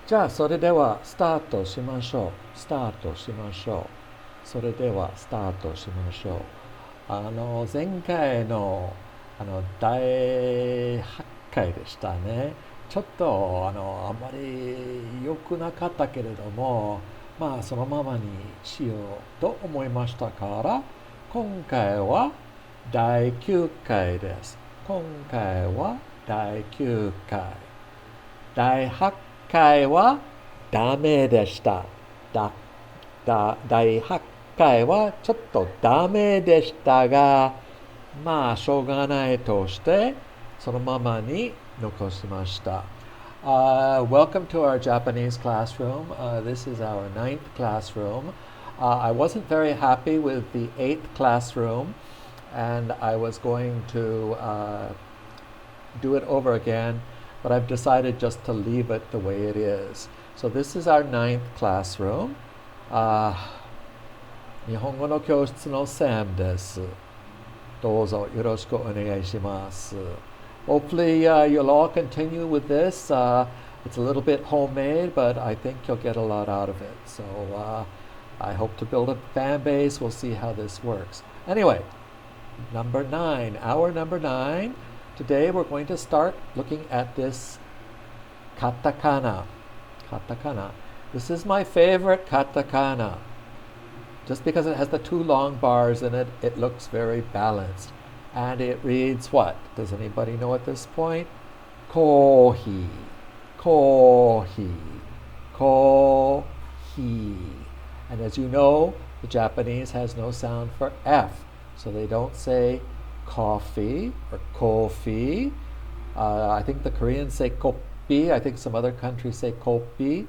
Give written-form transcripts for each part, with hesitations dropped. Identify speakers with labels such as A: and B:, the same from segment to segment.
A: じゃあ、それではスタートしましょう。スタートしましょう。それではスタートしましょう。前回の、第8回でしたね。ちょっと、あまり良くなかったけれども、まあ、そのままにしようと思いましたから、今回は第9回です。今回は第9回。第8回はダメでした。第8回はちょっとダメでしたが、まあ、しょうがないとして、そのままに残しました。Welcome to our Japanese classroom. This is our ninth classroom. I wasn't very happy with the eighth classroom, and I was going to do it over again, but I've decided just to leave it the way it is. So this is our ninth classroom. 日本語の教室の Sam です。どうぞよろしくお願いします。Hopefully you'll all continue with this. It's a little bit homemade, but I think you'll get a lot out of it. So I hope to build a fan base. We'll see how this works. Anyway, number 9, hour number 9. Today we're going to start looking at this katakana. Katakana. This is my favorite katakana. Just because it has the two long bars in it, it looks very balanced. And it reads what? Does anybody know at this point? Kohi. Kohi. Kohi. And as you know, the Japanese has no sound for F. So they don't say coffee or kofi. I think the Koreans say kopi. I think some other countries say kopi.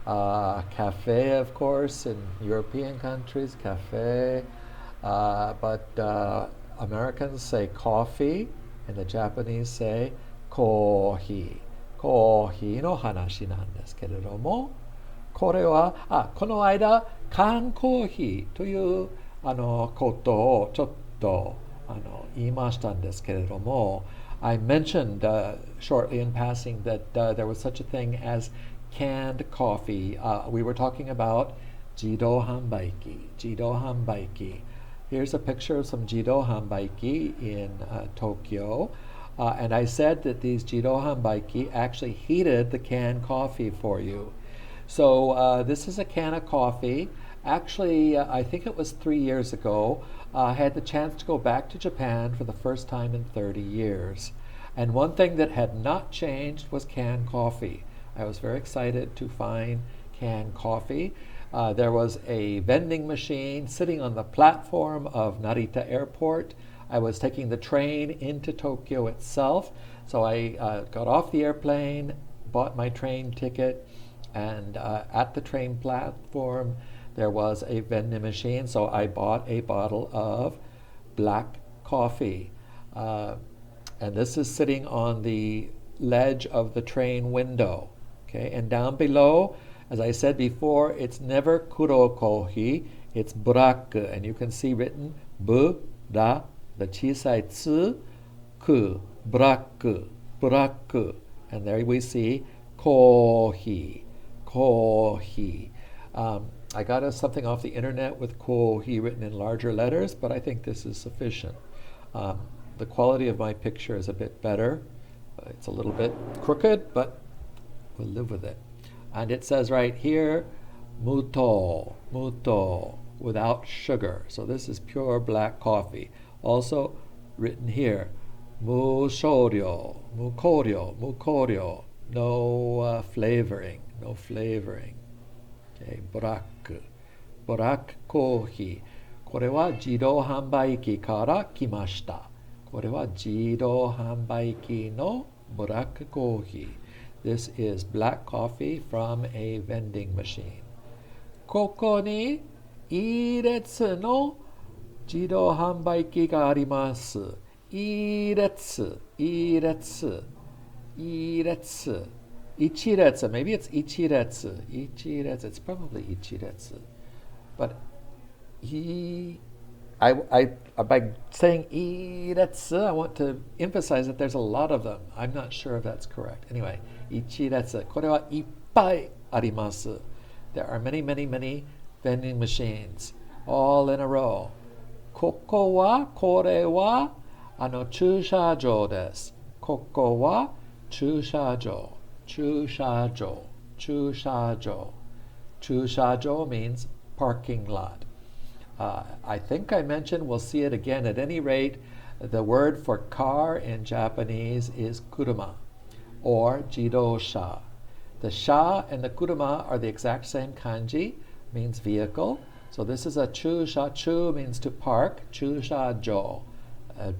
A: Cafe, of course, in European countries, cafe. But Americans say coffee, and the Japanese say kohi. Kohi の話なんですけれども、これは、この間、缶コーヒーということをちょっと言いましたんですけれども、I mentioned shortly in passing that there was such a thing as canned coffee. We were talking about jido hanbaiki. Jido hanbaiki. Here's a picture of some jido hanbaiki in Tokyo. And I said that these jido hanbaiki actually heated the canned coffee for you. So this is a can of coffee. Actually, I think it was 3 years ago. I had the chance to go back to Japan for the first time in 30 years. And one thing that had not changed was canned coffee. I was very excited to find canned coffee. There was a vending machine sitting on the platform of Narita Airport. I was taking the train into Tokyo itself. So I got off the airplane, bought my train ticket, and at the train platform there was a vending machine. So I bought a bottle of black coffee. And this is sitting on the ledge of the train window. Okay, and down below, as I said before, it's never kuro kohi, it's black, and you can see written bu, da, the chisai tsu, ku, black, black, and there we see kohi, kohi. I got us something off the internet with kohi written in larger letters, but I think this is sufficient. The quality of my picture is a bit better. It's a little bit crooked, but we'll live with it. And it says right here, muto, muto, without sugar. So this is pure black coffee. Also written here, mushoryo, mukoryo, mukoryo, no flavoring, no flavoring. Okay, black, black coffee. これは自動販売機から来ました。これは自動販売機のブラックコーヒー。This is black coffee from a vending machine. ここに一列の自動販売機があります。一列、一列、一列、一列. Maybe it's 一列. 一列. It's probably 一列. But by saying iretsu, I want to emphasize that there's a lot of them. I'm not sure if that's correct. Anyway, ichiretsu. これはいっぱい arimasu. There are many, many, many vending machines, all in a row. Koko wa, kore wa, chushajo desu. Koko wa, chushajo. Chushajo. Chushajo. Chushajo means parking lot. I think I mentioned, we'll see it again. At any rate, the word for car in Japanese is kuruma or jidosha. The sha and the kuruma are the exact same kanji, means vehicle. So this is a chusha. Chu means to park. Chushajo,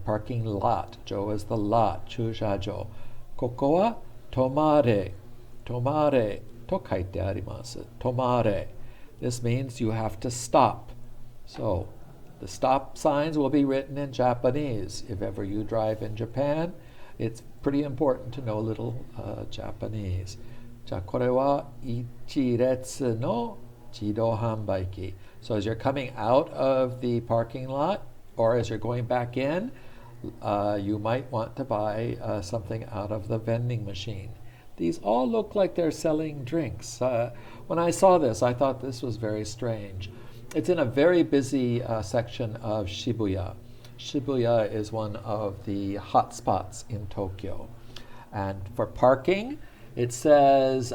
A: parking lot. Jo is the lot. Chushajo. Koko wa tomare. Tomare to kaite arimasu. Tomare. This means you have to stop. So the stop signs will be written in Japanese. If ever you drive in Japan, it's pretty important to know a little Japanese. Ja, kore wa ichiretsu no jido hanbaiki. So as you're coming out of the parking lot, or as you're going back in, you might want to buy something out of the vending machine. These all look like they're selling drinks. When I saw this, I thought this was very strange. It's in a very busy section of Shibuya. Shibuya is one of the hot spots in Tokyo. And for parking, it says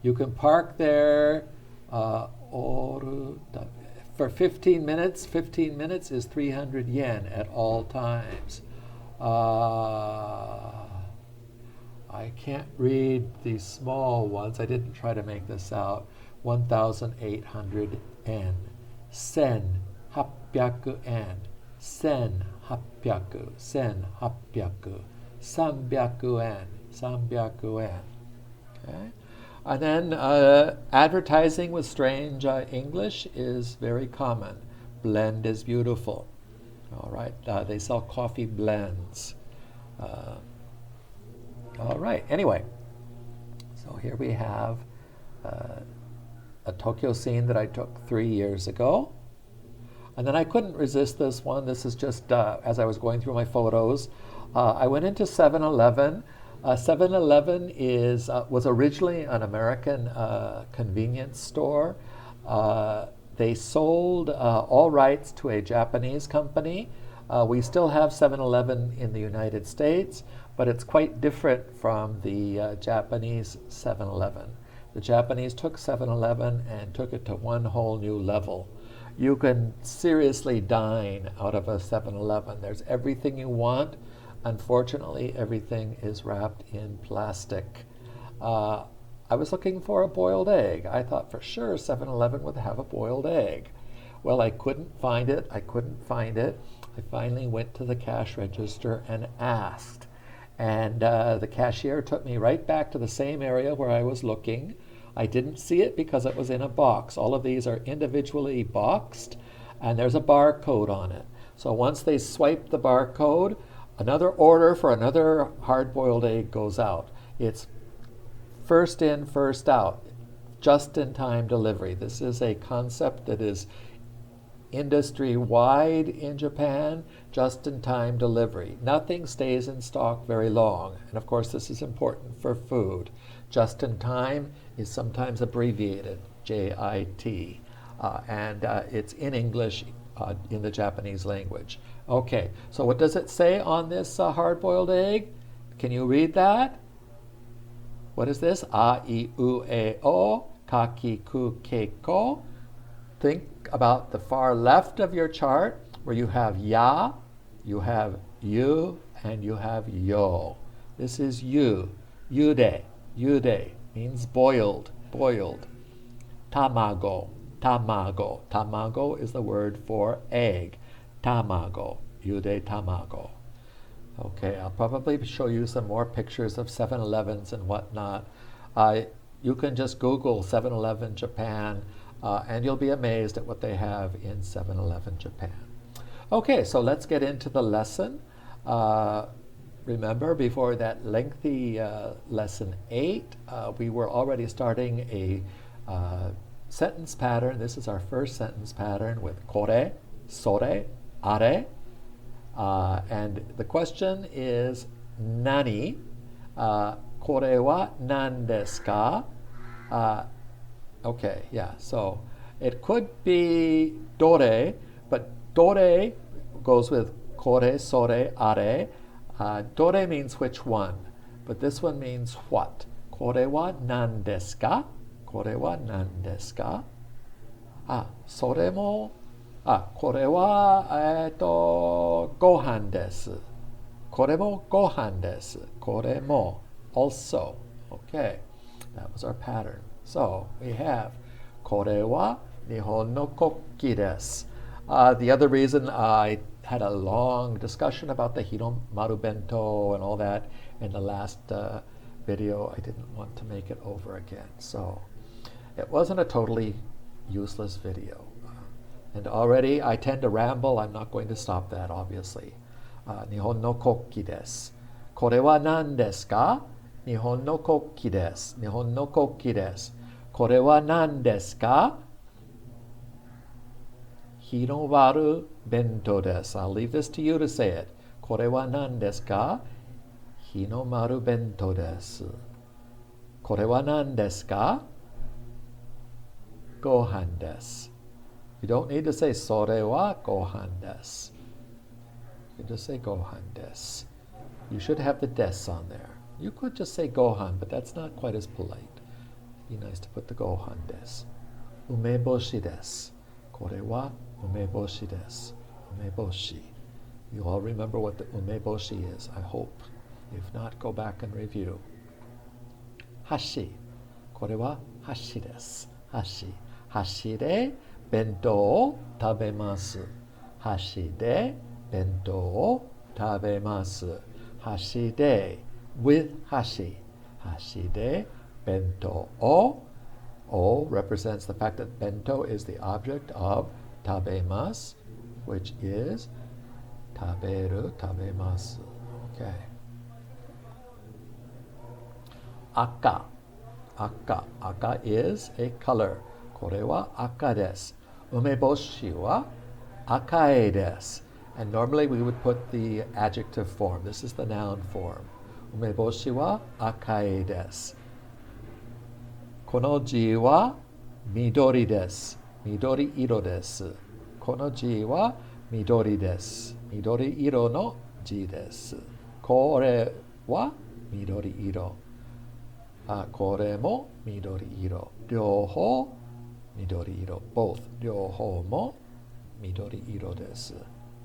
A: you can park there for 15 minutes. 15 minutes is 300 yen at all times. I can't read these small ones. I didn't try to make this out. 1,800 yen. 1,800 yen. 1,800. 1,800. 300 yen. 300 yen. Okay? And then advertising with strange English is very common. Blend is beautiful. All right. They sell coffee blends. All right. Anyway, so here we have a Tokyo scene that I took 3 years ago. And then I couldn't resist this one. This is just as I was going through my photos. I went into 7-Eleven. 7-Eleven was originally an American convenience store. They sold all rights to a Japanese company. We still have 7-Eleven in the United States, but it's quite different from the Japanese 7-Eleven. The Japanese took 7-Eleven and took it to one whole new level. You can seriously dine out of a 7-Eleven. There's everything you want. Unfortunately, everything is wrapped in plastic. I was looking for a boiled egg. I thought for sure 7-Eleven would have a boiled egg. Well, I couldn't find it. I finally went to the cash register and asked. And the cashier took me right back to the same area where I was looking. I didn't see it because it was in a box. All of these are individually boxed, and there's a barcode on it. So once they swipe the barcode, another order for another hard-boiled egg goes out. It's first in, first out, just-in-time delivery. This is a concept that is industry-wide in Japan, just-in-time delivery. Nothing stays in stock very long. And of course, this is important for food. Just-in-time is sometimes abbreviated, JIT. And it's in English in the Japanese language. Okay, so what does it say on this hard-boiled egg? Can you read that? What is this? A, I, U, E, O, ka, ki, ku, ke, ko. Think about the far left of your chart where you have ya, you have you, and you have yo. This is you. Yude. Yude means boiled, boiled. Tamago. Tamago. Tamago is the word for egg. Tamago. Yude tamago. Okay, I'll probably show you some more pictures of 7-Elevens and whatnot. You can just Google 7-Eleven Japan, and you'll be amazed at what they have in 7-Eleven Japan. Okay, so let's get into the lesson. Remember, before that lengthy lesson 8, we were already starting a sentence pattern. This is our first sentence pattern with kore, sore, are. And the question is, nani? Kore wa nan desu ka? Uh, okay, yeah. So it could be dore, but dore goes with kore, sore, are. Dore means which one, but this one means what. Kore wa nan desu ka? Kore wa nan desu ka? それも、これは、ご飯です。これもご飯です。これも also. Okay, that was our pattern. So we have これは日本の国旗です。The other reason I had a long discussion about the Hiromaru bento and all that in the last video, I didn't want to make it over again. So it wasn't a totally useless video. And already I tend to ramble. I'm not going to stop that, obviously. 日本の国旗です。これは何ですか？日本の国旗です。日本の国旗です。これは何ですか？日の丸弁当です。I'll leave this to you to say it. これは何ですか？日の丸弁当です。これは何ですか？ご飯です。You don't need to say それはご飯です。You can just say ご飯です。You should have the des on there. You could just say ご飯, but that's not quite as polite. It'd be nice to put the ご飯です。梅干しです。これは梅干しです。梅干し。You all remember what the 梅干し is, I hope. If not, go back and review. 箸。これは箸です。箸。箸で弁当を食べます。箸で弁当を食べます。箸で with 箸。箸で弁当を O represents the fact that bento is the object of 食べます which is 食べる、食べます。Okay. 赤。赤。赤 is a color. これは赤です。梅干しは赤いです。And normally we would put the adjective form. This is the noun form. 梅干しは赤いです。この字は緑です。緑色です。この字は緑です。緑色の字です。これは緑色。これも緑色。両方緑色。both 両方も緑色です。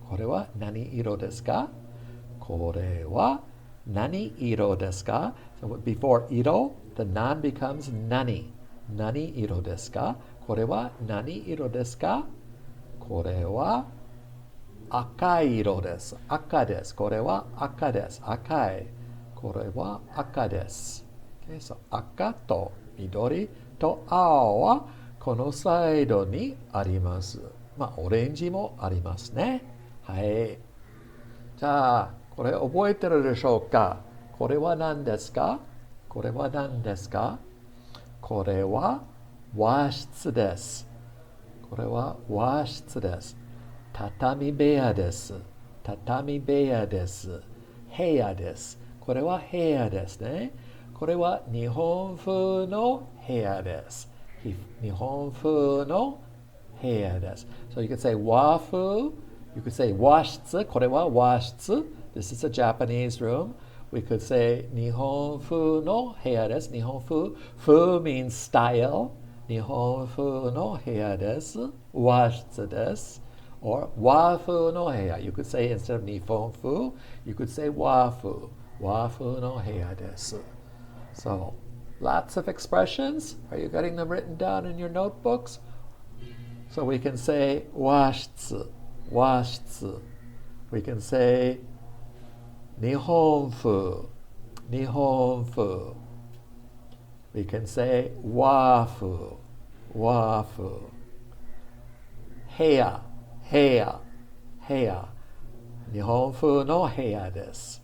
A: これは何色ですか？これは何色ですか？ So before 色 the noun becomes 何。何色ですか？これは何色ですか？これは赤い色です。赤です。これは赤です。赤い。これは赤です。Okay, so 赤と緑と青はこのサイドにあります。オレンジもありますね。はい。じゃあ、これ覚えてるでしょうか？これは何ですか？これは何ですか？これは和室です。これは和室です。畳部屋です。畳部屋です。部屋です。これは部屋ですね。これは日本風の部屋です。日本風の部屋です。So you could say 和風。You could say 和室。これは和室。This is a Japanese room. We could say 日本風の部屋です。日本風。風 means style. 日本風の部屋です。和室です。Or 和風の部屋。You could say instead of 日本風, you could say 和風。和風の部屋です。So, lots of expressions. Are you getting them written down in your notebooks? So we can say 和室。和室。We can say 日本風。日本風。We can say 和風。和風。部屋。部屋。部屋。日本風の部屋です。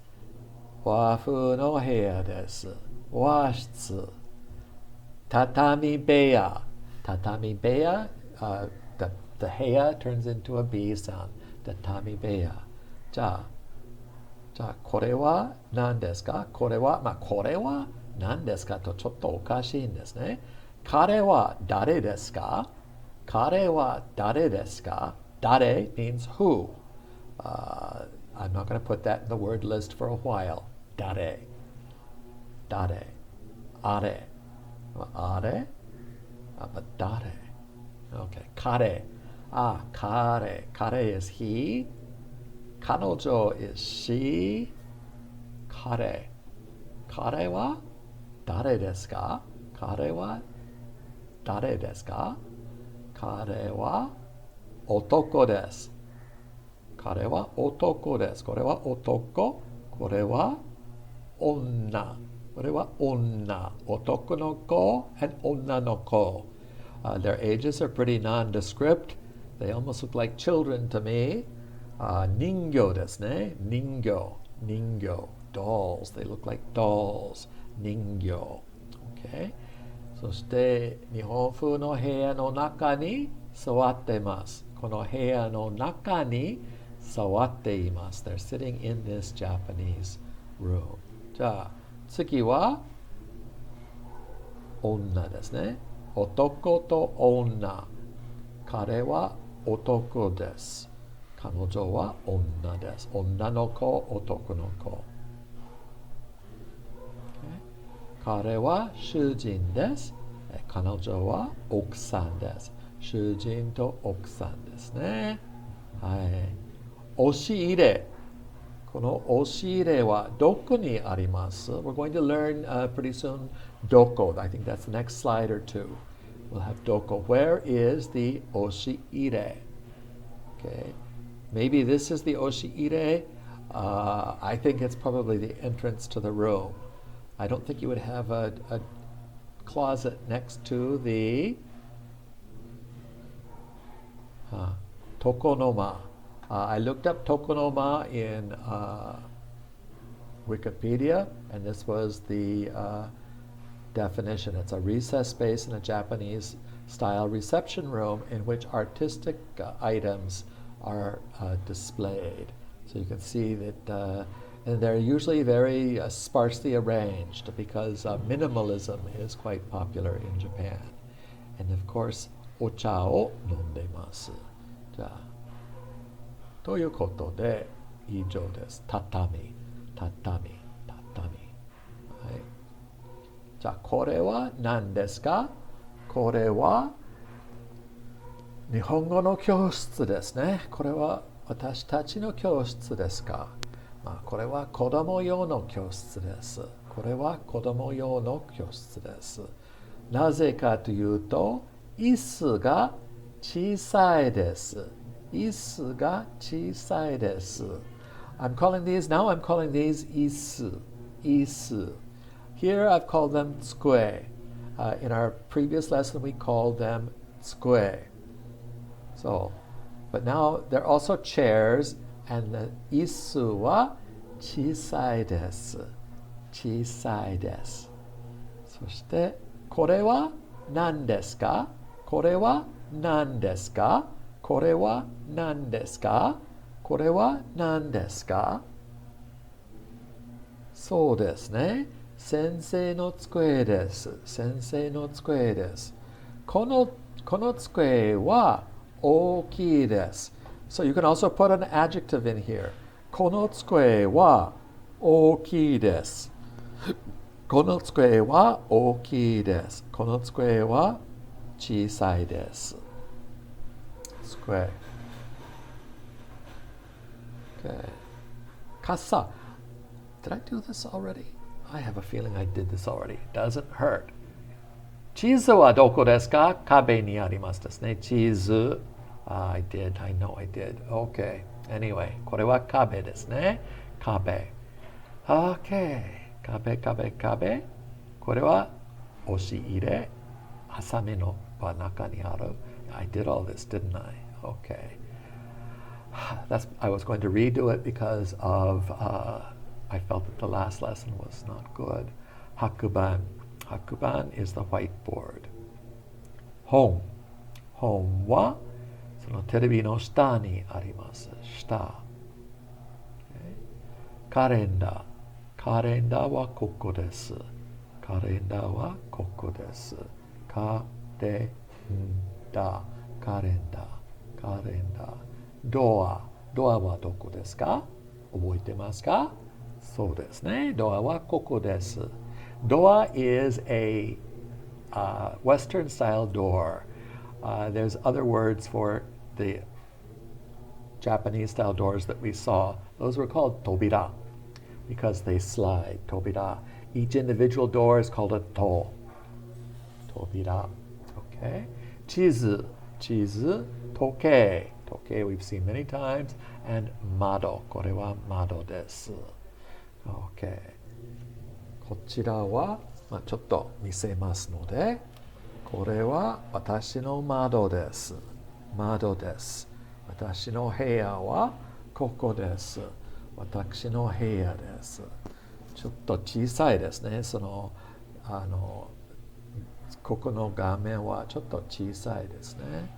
A: 和風の部屋です。和室。畳部屋。畳部屋。The 部屋 turns into a B sound. 畳部屋。じゃあ、これは何ですか？これは、これは何ですかとちょっとおかしいんですね。彼は誰ですか彼は誰ですか Dare means who. I'm not going to put that in the word list for a while. Dare. Dare. Are. Are? But dare. Okay. Kare. Kare. Kare is he. Kanojo is she. Kare. Kare wa dare desu ka? Kare wa dare desu ka? Kare wa otoko desu. Kare wa otoko desu. これは男。これは女。これは女。男の子 and 女の子。Their ages are pretty nondescript. They almost look like children to me. 人形ですね。人形。人形。dolls. They look like dolls. 人形。Okay? そして日本風の部屋の中に座っています。この部屋の中に座っています。They're sitting in this Japanese room. じゃあ次は女ですね。男と女。彼は男です。彼女は女です。女の子、男の子。彼は主人です。彼女は奥さんです。主人と奥さんですね。はい。押し入れ。この押し入れはどこにあります？ We're going to learn pretty soon doko. I think that's the next slide or two. We'll have doko. Where is the 押し入れ? Okay. Maybe this is the 押し入れ. I think it's probably the entrance to the room. I don't think you would have a closet next to the tokonoma. I looked up tokonoma in Wikipedia, and this was the definition. It's a recess space in a Japanese style reception room in which artistic items are displayed. So you can see that, and they're usually very sparsely arranged because minimalism is quite popular in Japan. And of course, ocha o nondemasu. じゃあということで以上です。畳、畳、畳。はい。じゃあこれは何ですか？これは日本語の教室ですね。これは私たちの教室ですか？これは子供用の教室です。これは子供用の教室です。なぜかというと、椅子が小さいです。椅子が小さいです。I'm calling these椅子。椅子。Here I've called them tsukue. In our previous lesson we called them tsukue. So, but now they're also chairs, and the 椅子は小さいです。小さいです。そして、これは何ですか？これは何ですか？これは何ですか？これは何ですか？そうですね。先生の机です。先生の机です。この机は大きいです。So you can also put an adjective in here. この机は大きいです。この机は大きいです。この机は小さいです。机。Okay. 傘。Did I do this already? I have a feeling I did this already. It doesn't hurt. 地図はどこですか？壁にありますですね。地図。I did. I know I did. Okay. Anyway, これは壁ですね。壁。Okay. 壁、壁、壁。これは押し入れ。ハサミの中にある。I did all this, didn't I? Okay. I was going to redo it because of I felt that the last lesson was not good. Hakuban. Hakuban is the whiteboard. 本。本はそのテレビの下にあります。下。カレンダー。カレンダーはここです。カレンダーはここです。カカレンダー、カレンダー、カレンダー。ドア、ドアはどこですか？覚えてますか？そうですね。ドアはここです。Doa is a Western style door. There's other words for the Japanese style doors that we saw. Those were called tobira because they slide. Tobira. Each individual door is called a tobira. Okay. Chizu, chizu, toke. Toke we've seen many times. And mado. これは窓です。Okay. こちらは、ちょっと見せますので、これは私の窓です。窓です。私の部屋はここです。私の部屋です。ちょっと小さいですね。ここの画面はちょっと小さいですね。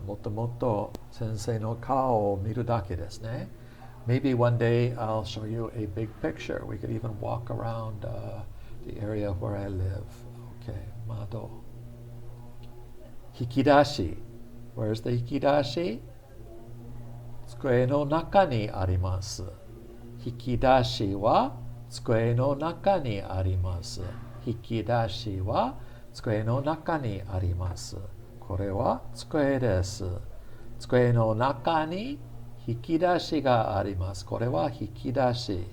A: もっともっと先生の顔を見るだけですね。Maybe one day I'll show you a big picture. We could even walk around the area where I live. Okay, 窓。引き出し。Where's the 引き出し？机の中にあります。引き出しは机の中にあります。引き出しは机の中にあります。これは机です。机の中に引き出しがあります。これは引き出し。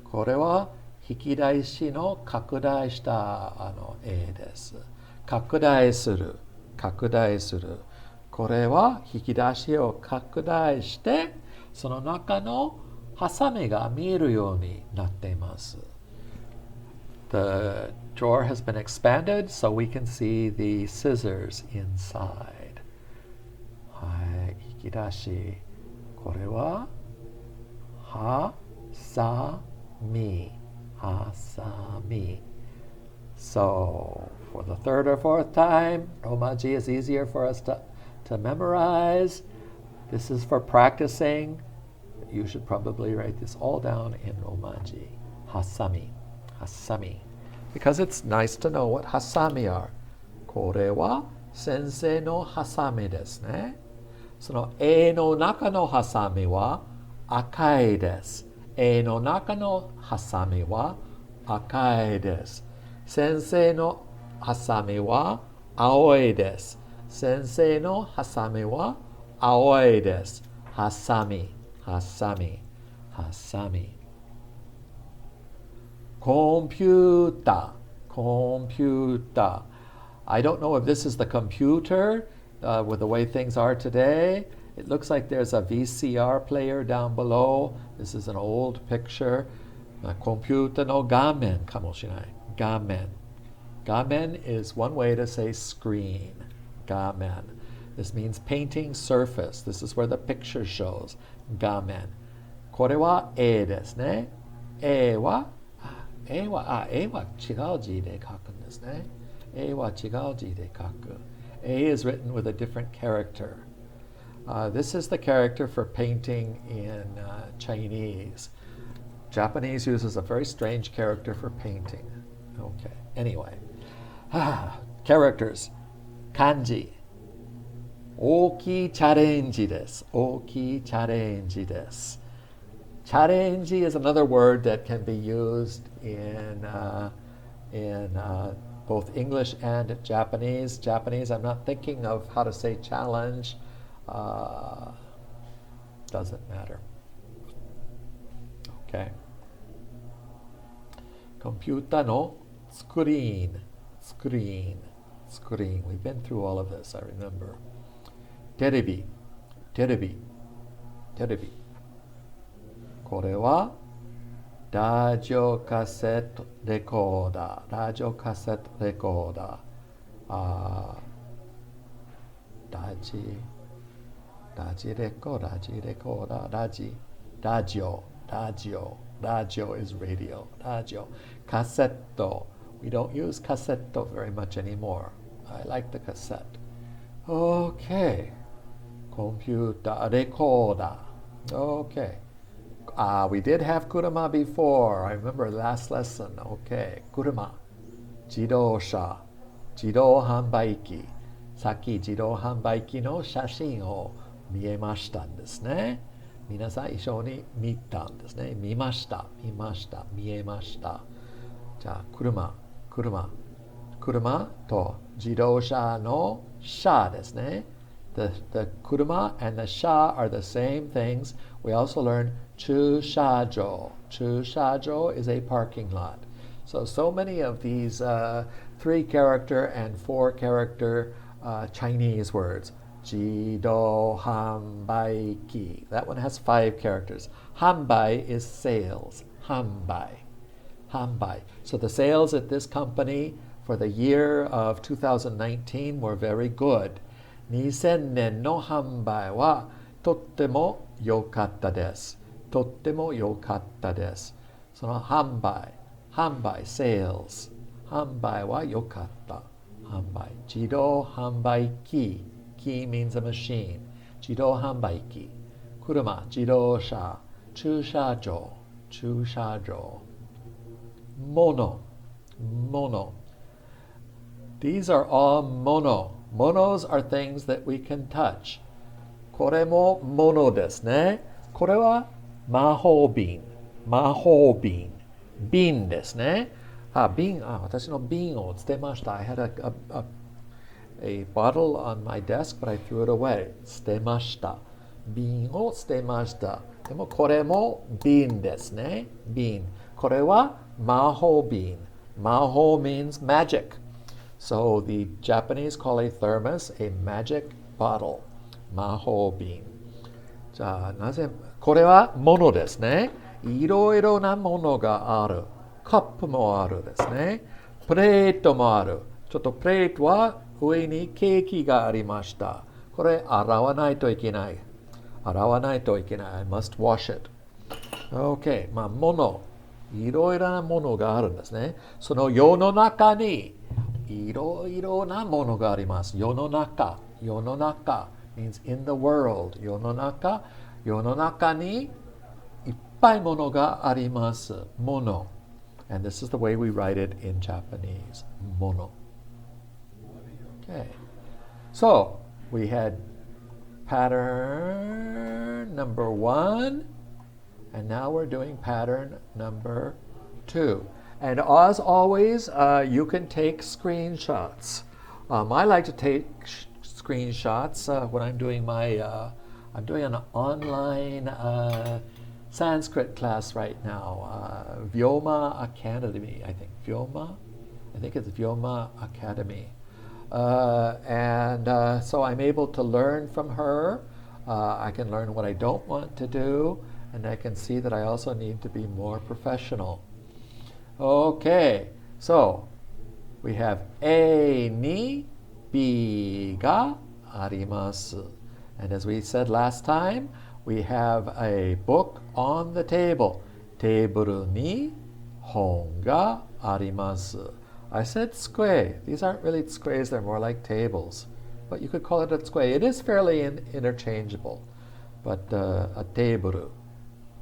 A: これは引き出しの拡大した絵です。拡大する。拡大する。これは引き出しを拡大して、その中のハサミが見えるようになっています。The drawer has been expanded so we can see the scissors inside. はい、引き出し。これはハサミ。ハサミ。So, for the third or fourth time, Romaji is easier for us to memorize. This is for practicing. You should probably write this all down in Romaji. Hasami. Hasami. Because it's nice to know what hasami are. これは先生のハサミですね。その絵の中のハサミは赤いです。絵の中のハサミは赤いです。先生のハサミは青いです。先生のハサミは青いです。ハサミ、ハサミ、ハサミ。コンピューター、コンピューター。I don't know if this is the computer with the way things are today. It looks like there's a VCR player down below. This is an old picture. コンピューターの画面かもしれない。画面。画面 is one way to say screen. 画面。This means painting surface. This is where the picture shows. 画面。これは絵ですね。絵は違う字で書くんですね。絵は違う字で書く。A is written with a different character. This is the character for painting in Chinese. Japanese uses a very strange character for painting. Okay, anyway. Characters. Kanji. 大きいチャレンジです。大きいチャレンジです。Charenji is another word that can be used in both English and Japanese. Japanese, I'm not thinking of how to say challenge. Doesn't matter. Okay. コンピュータのスクリーン。スクリーン。スクリーン。We've been through all of this, I remember. テレビ。テレビ。テレビ。これはラジオカセットレコーダー。ラジオカセットレコーダー。ラジレコーダー。ラジオ is radio. ラジオ。カセット。We don't use カセット very much anymore. I like the cassette. Okay. コンピューターレコーダー。Okay. We did have kuruma before. I remember last lesson. Okay. 車。自動車。自動販売機。さっき自動販売機の写真を見えましたんですね。皆さん一緒に見たんですね。見ました、見ました、見えました。じゃあ、車と自動車の車ですね。The kuruma and the sha are the same things. We also learned chushajo. Chushajo is a parking lot. So many of these 3-character and 4-character Chinese words. Jido hanbaiki. That one has 5 characters. Hanbai is sales. Hanbai. So the sales at this company for the year of 2019 were very good. 2000年の販売はとっても良かったです。とっても良かったです。その販売、sales。販売は良かった。販売。自動販売機。Key means a machine. 自動販売機。車、自動車。駐車場。Mono. These are all mono. Monos are things that we can touch. これもmono ですね。これは魔法瓶。瓶ですね。私の瓶を捨てました。I had a bottle on my desk, but I threw it away. 捨てました。瓶を捨てました。でもこれも瓶ですね。瓶。これは魔法瓶。魔法 means magic. So the Japanese call a thermos a magic bottle. 魔法瓶。じゃあなぜこれはものですね。いろいろなものがある。カップもあるですね。プレートもある。ちょっとプレートは上にケーキがありました。これ洗わないといけない。I must wash it. OK. もの。いろいろなものがあるんですね。その世の中にいろいろなものがあります。世の中 means in the world. 世の中にいっぱいものがあります。もの。And this is the way we write it in Japanese. もの。Okay. So, we had pattern number 1, and now we're doing pattern number 2. And as always, you can take screenshots. I like to take screenshots when I'm doing I'm doing an online Sanskrit class right now. Vyoma Academy, I think. I think it's Vyoma Academy. So I'm able to learn from her. I can learn what I don't want to do, and I can see that I also need to be more professional. Okay, so we have A ni B ga arimasu. And as we said last time, we have a book on the table. Teburu ni hon ga arimasu. I said tsukue. These aren't really tsukues, they're more like tables. But you could call it a tsukue. It is fairly interchangeable. But a teburu.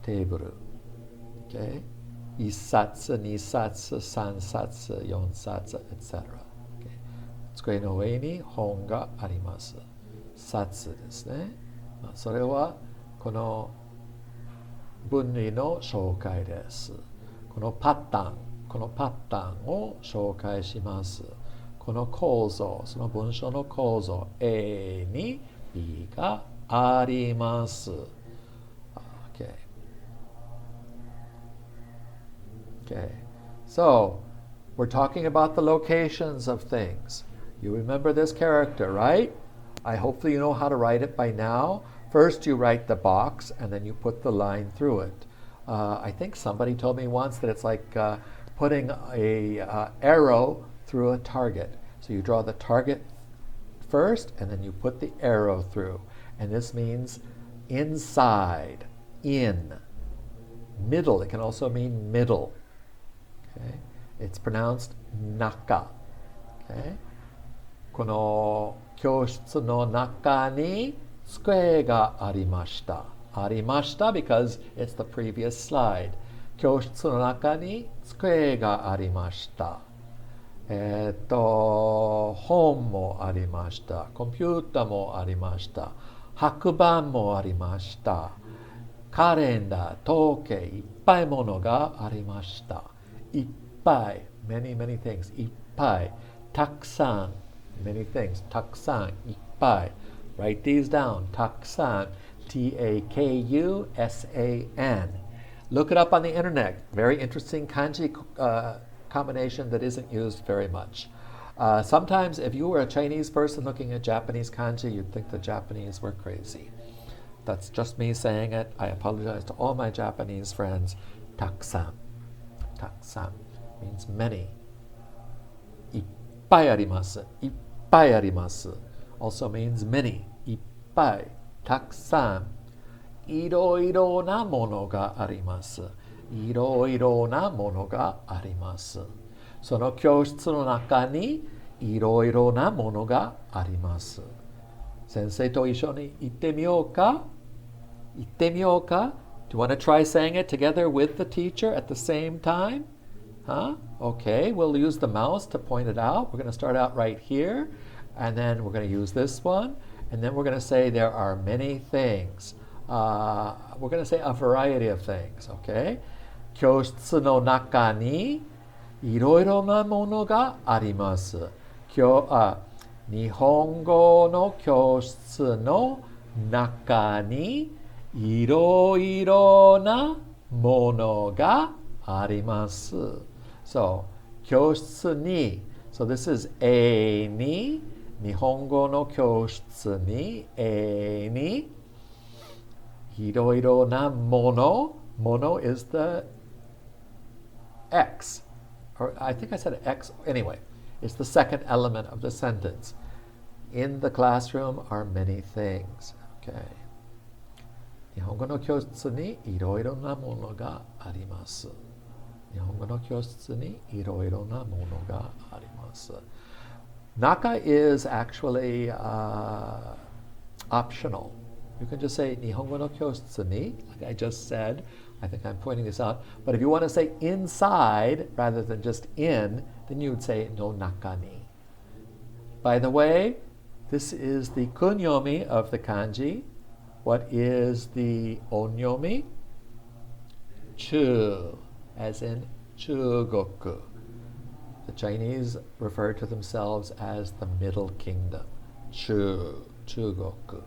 A: Okay? 1冊、2冊、3冊、4冊、etc. Okay. 机の上に本があります。冊ですね。それはこの分類の紹介です。このパターンを紹介します。この構造、その文章の構造、A に B があります。Okay, so we're talking about the locations of things. You remember this character, right? Hopefully you know how to write it by now. First you write the box and then you put the line through it. I think somebody told me once that it's like putting a arrow through a target. So you draw the target first and then you put the arrow through. And this means inside, in, middle. It can also mean middle. Okay. It's pronounced naka. Okay. この教室の中に机がありました。ありました because it's the previous slide. 教室の中に机がありました。本もありました。コンピューターもありました。白板もありました。カレンダー、統計、いっぱいものがありました。いっぱい、many, many things、いっぱい、たくさん、many things、たくさん、いっぱい。Write these down, たくさん、Takusan. Look it up on the internet. Very interesting kanji combination that isn't used very much. Sometimes, if you were a Chinese person looking at Japanese kanji, you'd think the Japanese were crazy. That's just me saying it. I apologize to all my Japanese friends. Takusan. Takusan means many. Ippai arimasu. Ippai arimasu also means many. Ippai. Takusan. いろいろなものがあります。いろいろなものがあります。その教室の中にいろいろなものがあります。先生と一緒に行ってみようか？行ってみようか？ Do you want to try saying it together with the teacher at the same time? Huh? Okay, we'll use the mouse to point it out. We're going to start out right here, and then we're going to use this one, and then we're going to say there are many things. We're going to say a variety of things, okay? 教室の中にいろいろなものがあります。日本語の教室の中にいろいろなものがあります。So, 教室に So this is A に日本語の教室に A にいろいろなもの Mono is the X. Or I think I said X. Anyway, it's the second element of the sentence. In the classroom are many things. Okay. 日本語の教室にいろいろなものがあります。日本語の教室にいろいろなものがあります。Naka is actually optional. You can just say 日本語の教室に, like I just said. I think I'm pointing this out. But if you want to say inside rather than just in, then you would say no naka ni. By the way, this is the kunyomi of the kanji. What is the onyomi? Chu, as in Chugoku. The Chinese refer to themselves as the Middle Kingdom. Chugoku.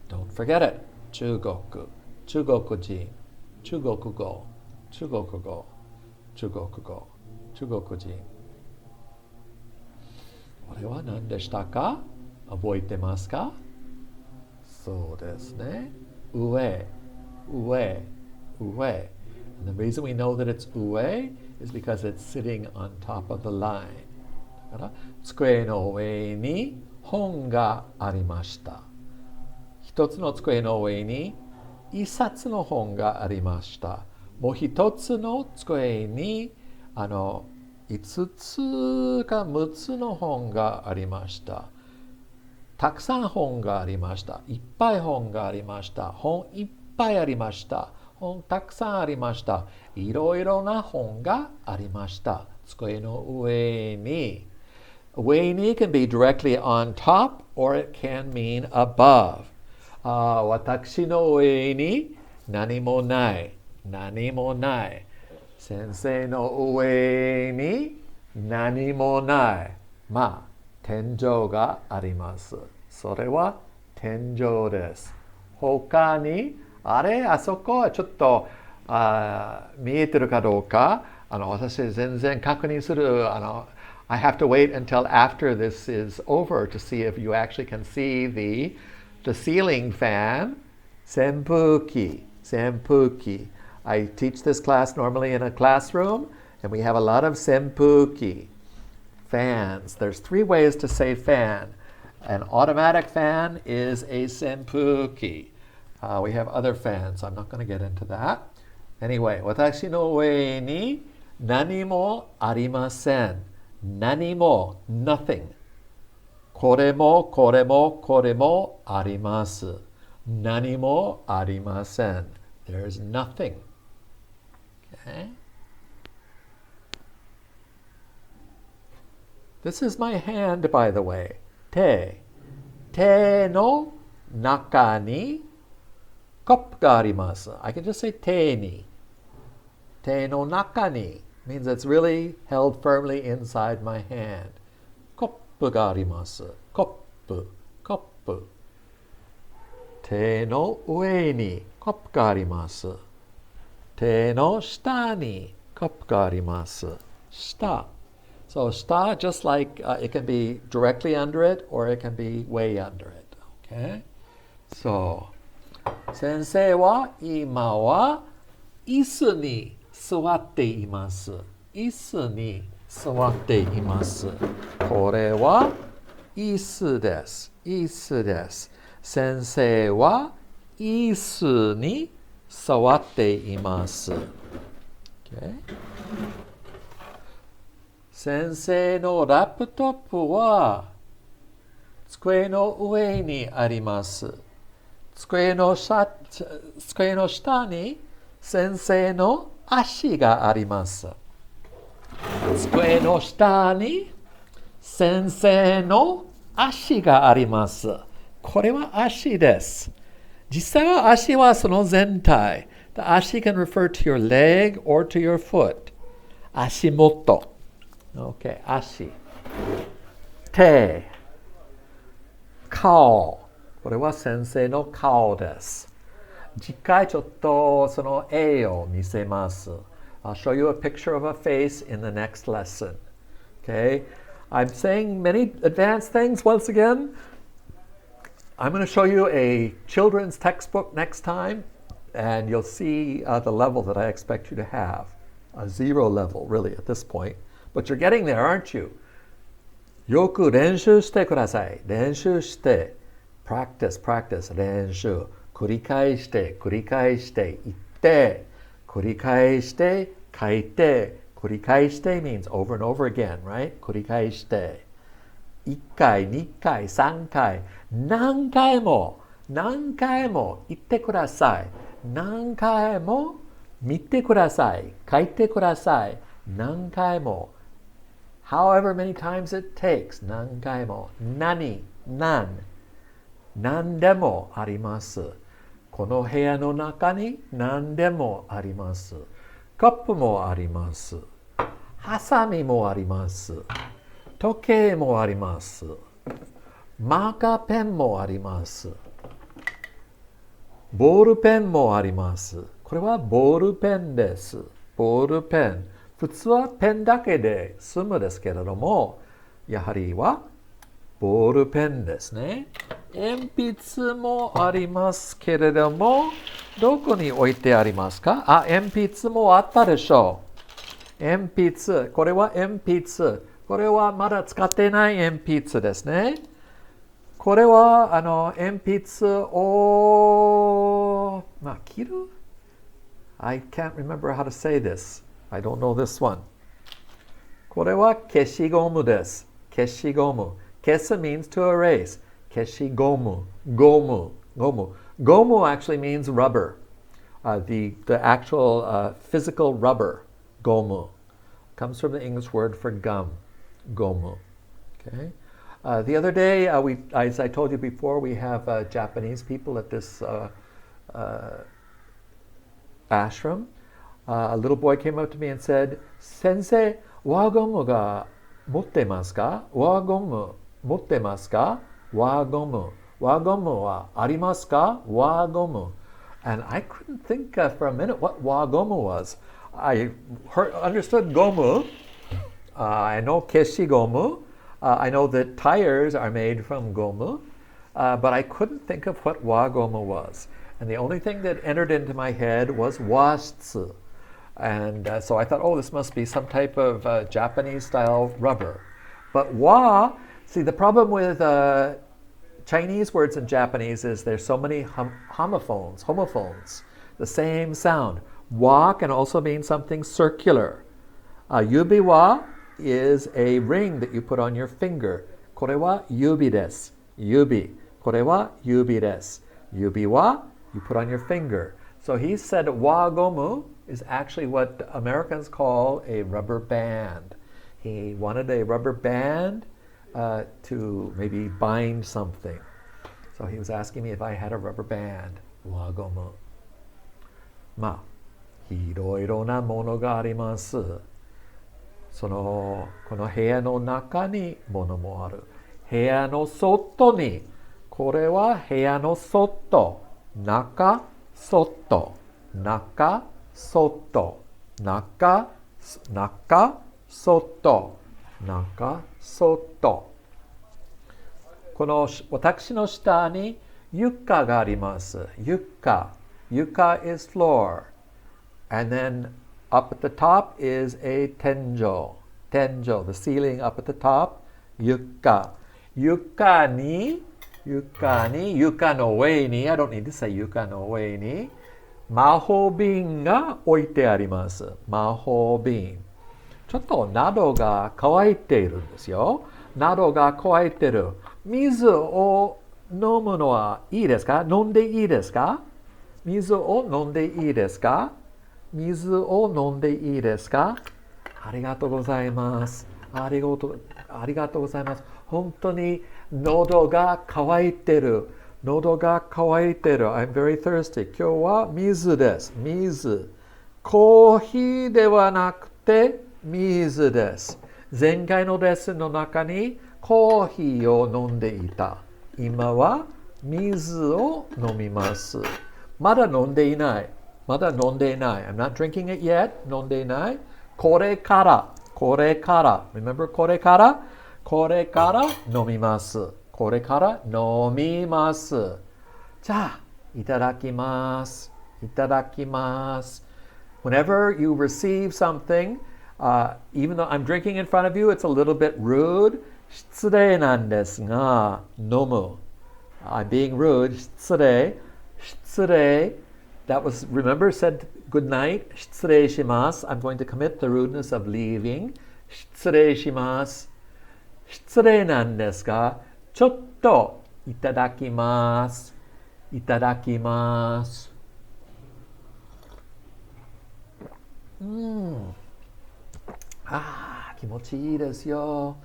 A: Don't forget it. Chugoku. Chugoku-jin. Chugoku-go. Chugoku-go. Chugoku-go. Chugoku-jin. これは何でしたか？覚えてますか？そうですね。上。And the reason we know that it's 上 is because it's sitting on top of the line. だから机の上に本がありました。一つの机の上に一冊の本がありました。もう一つの机に5つか6つの本がありました。たくさん本がありました。いっぱい本がありました。本いっぱいありました。本たくさんありました。いろいろな本がありました。机の上に。上に can be directly on top or it can mean above. 私の上に何もない。何もない。先生の上に何もない。まあ、天井があります。それは天井です。他に、あそこはちょっと見えてるかどうか、私全然確認する、I have to wait until after this is over to see if you actually can see the ceiling fan. 扇風機. I teach this class normally in a classroom, and we have a lot of 扇風機. Fans. There's 3 ways to say fan. An automatic fan is a 扇風機. We have other fans. I'm not going to get into that. Anyway, 私の上に何もありません。何も nothing. これもあります。何もありません。There's nothing. Okay? This is my hand, by the way. Te. Te no naka ni kopu ga arimasu. I can just say te ni. Te no naka ni means it's really held firmly inside my hand. Kopu ga arimasu. Kopu. Kopu. Te no ue ni kopu ga arimasu. Te no shita ni kopu ga arimasu. Shita. So shita, just like it can be directly under it or it can be way under it. Okay? So, 先生は今は椅子に座っています。椅子に座っています。これは椅子です。椅子です。先生は椅子に座っています。Okay? 先生のラップトップは机の上にあります。机の下に先生の足があります。机の下に先生の足があります。これは足です。実際は足はその全体。The 足 can refer to your leg or to your foot. 足元。Okay, 足。手。顔。これは先生の顔です。次回ちょっとその絵を見せます。I'll show you a picture of a face in the next lesson. Okay? I'm saying many advanced things once again. I'm going to show you a children's textbook next time, and you'll see the level that I expect you to have. A 0 level, really, at this point. But you're getting there, aren't you? よく練習してください。練習して。practice, practice, 練習。繰り返して、繰り返して、言って、繰り返して、書いて、繰り返して means over and over again, right? 繰り返して。1回、2回、3回、何回も言ってください。何回も見てください。書いてください。何回も。However many times it takes. 何回も。何でもあります。この部屋の中に何でもあります。カップもあります。ハサミもあります。時計もあります。マーカーペンもあります。ボールペンもあります。これはボールペンです。ボールペン。普通はペンだけで済むですけれども、やはりはボールペンですね。鉛筆もありますけれども、どこに置いてありますか？鉛筆もあったでしょう。鉛筆。これは鉛筆。これはまだ使ってない鉛筆ですね。これは鉛筆を切る？ I can't remember how to say this. I don't know this one. これは消しゴムです。消しゴム。消す means to erase. 消しゴム。ゴム。Gomu actually means rubber. The actual physical rubber. Gomu. Comes from the English word for gum. Gomu. Okay. The other day, as I told you before, we have Japanese people at this ashram. A little boy came up to me and said, "Sensei, wa gomu ga motte masu ka? Wa gomu motte masu ka? Wa gomu. Wa gomu wa arimasu ka? Wa gomu." And I couldn't think for a minute what wa gomu was. I understood gomu. I know keshi gomu. I know that tires are made from gomu, but I couldn't think of what wa gomu was. And the only thing that entered into my head was washitsu. And so I thought, oh, this must be some type of Japanese-style rubber. But see, the problem with Chinese words in Japanese is there's so many homophones, the same sound. Wa can also mean something circular. Yubi wa is a ring that you put on your finger. これは指です。指。これは指です。指は you put on your finger. So he said wa gomu is actually what Americans call a rubber band. He wanted a rubber band to maybe bind something. So he was asking me if I had a rubber band. 輪ゴム。まあ、いろいろなものがあります。この部屋の中にものもある。部屋の外に。これは部屋の外。中、外。中、外。中、外。中、外。この私の下に床があります。床。床 is floor. And then up at the top is a 天井。天井。The ceiling up at the top. 床。床の上に、I don't need to say 床の上に、魔法瓶が置いてあります。魔法瓶。ちょっと喉が渇いているんですよ。喉が渇いている。水を飲むのはいいですか？飲んでいいですか？水を飲んでいいですか？水を飲んでいいですか？ありがとうございます。ありがとうございます。本当に喉が渇いてる。喉が渇いてる。I'm very thirsty. 今日は水です。水。コーヒーではなくて水です。前回のレッスンの中にコーヒーを飲んでいた。今は水を飲みます。まだ飲んでいない。まだ飲んでいない。I'm not drinking it yet. 飲んでいない。これから。Remember これから飲みます。これから飲みます。じゃあ、いただきます。いただきます。Whenever you receive something, even though I'm drinking in front of you, it's a little bit rude. 失礼なんですが、飲む。I'm being rude. 失礼。That was, remember, said good night. 失礼します。I'm going to commit the rudeness of leaving. 失礼します。失礼なんですが、ちょっといただきます。いただきます。気持ちいいですよ。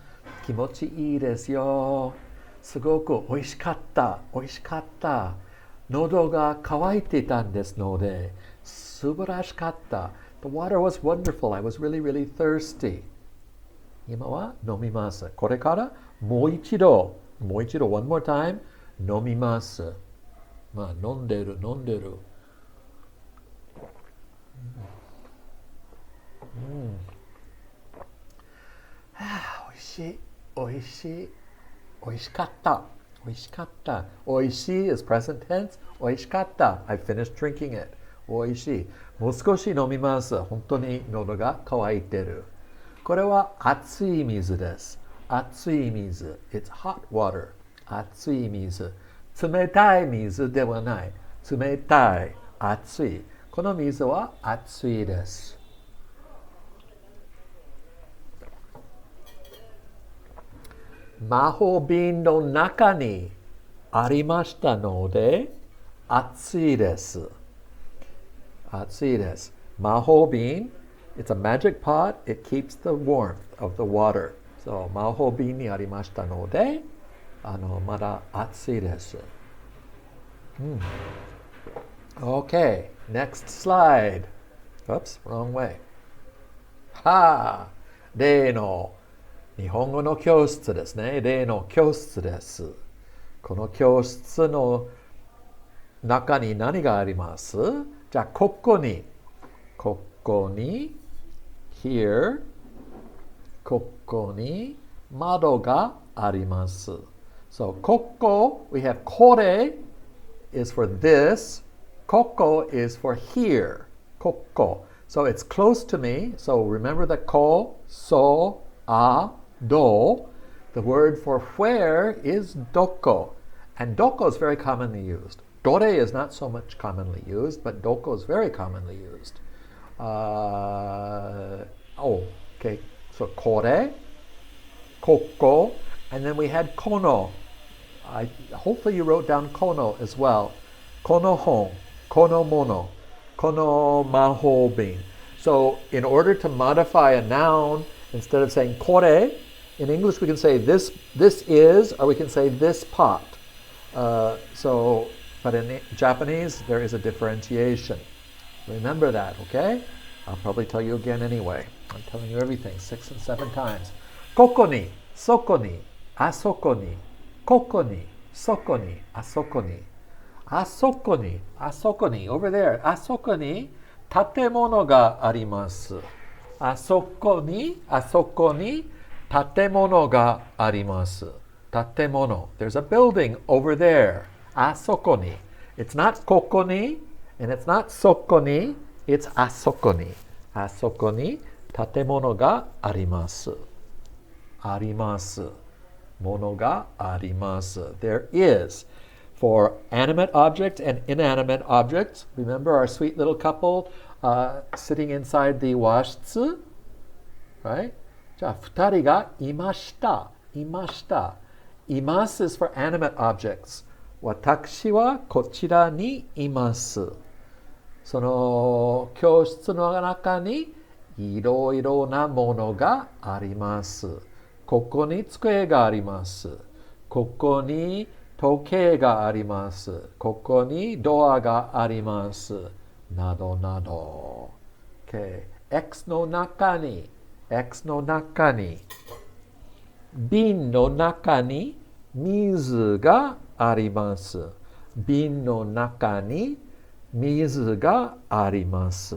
A: 気持ちいいですよ。すごく美味しかった。美味しかった。喉が渇いていたんですので、素晴らしかった。The water was wonderful. I was really, really thirsty. 今は飲みます。これからもう一度、one more time, 飲みます。まあ、飲んでる。おいしい。おいしかった。おいしかった。おいしい is present tense. おいしかった。I finished drinking it. おいしい。もう少し飲みます。本当に喉が渇いてる。これは熱い水です。熱い水。It's hot water. 熱い水。冷たい水ではない。冷たい。熱い。この水は熱いです。魔法瓶の中にありましたので、熱いです。熱いです。魔法瓶 It's a magic pot. It keeps the warmth of the water. So, 魔法瓶にありましたので、まだ熱いです。Okay, next slide. Oops, wrong way. 例の日本語の教室ですね。例の教室です。この教室の中に何があります？じゃあ、ここに、here、ここに窓があります。So, ここ、we have これ is for this. ここ is for here. ここ。So, it's close to me. So, remember the こ、そ、do. The word for where is doko. And doko is very commonly used. Dore is not so much commonly used, but doko is very commonly used. Okay. So kore, koko, and then we had kono. Hopefully you wrote down kono as well. Kono hon, kono mono, kono mahobin. So in order to modify a noun Instead of saying kore, in English we can say this is, or we can say this pot. But in Japanese, there is a differentiation. Remember that, okay? I'll probably tell you again anyway. I'm telling you everything 6 and 7 times. Koko ni, soko ni, asoko ni, koko ni, soko ni, asoko ni. Asoko ni, asoko ni, over there. Asoko ni, tatemono ga arimasu. Asoko ni, tatemono ga arimasu. Tatemono. There's a building over there. Asoko ni. It's not koko ni, and it's not soko ni. It's asoko ni. Asoko ni, tatemono ga arimasu. Arimasu. Mono ga arimasu. There is. For animate objects and inanimate objects, remember our sweet little couple sitting inside the washitsu? Right? じゃあ、二人がいました。いました。います is for animate objects. 私はこちらにいます。その教室の中にいろいろなものがあります。ここに机があります。ここに時計があります。ここにドアがあります。などなど。Okay. X の中に、瓶の中に水があります。瓶の中に水があります。